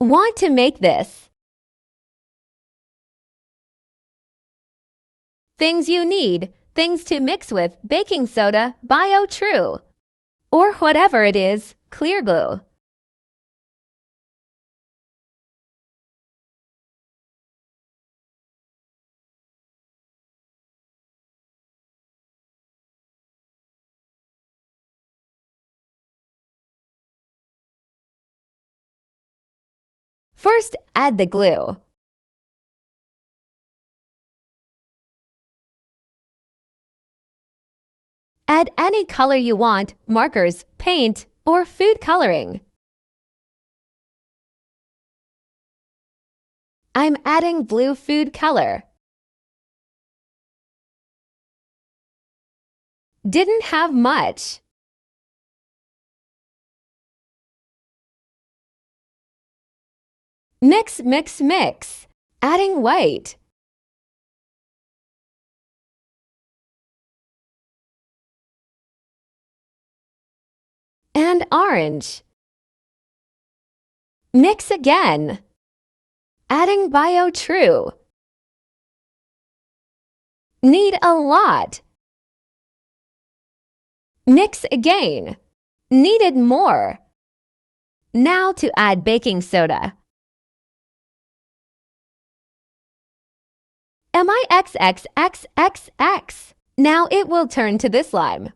Want to make this. Things you need. Things to mix with: baking soda, bio-true, or whatever it is, clear glue. First, add the glue. Add any color you want: markers, paint, or food coloring. I'm adding blue food color. Didn't have much. Mix, mix, mix. Adding white. And orange. Mix again. Adding bio-true. Need a lot. Mix again. Needed more. Now to add baking soda. MIXXXXX. Now it will turn to this slime.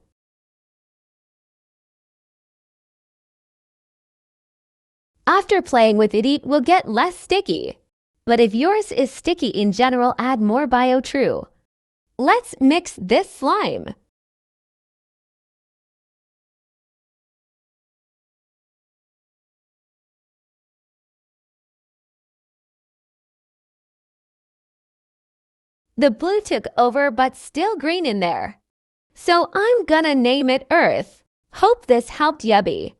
After playing with it, it will get less sticky. But if yours is sticky in general, add more bio-true. Let's mix this slime. The blue took over, but still green in there. So I'm gonna name it Earth. Hope this helped Yubby.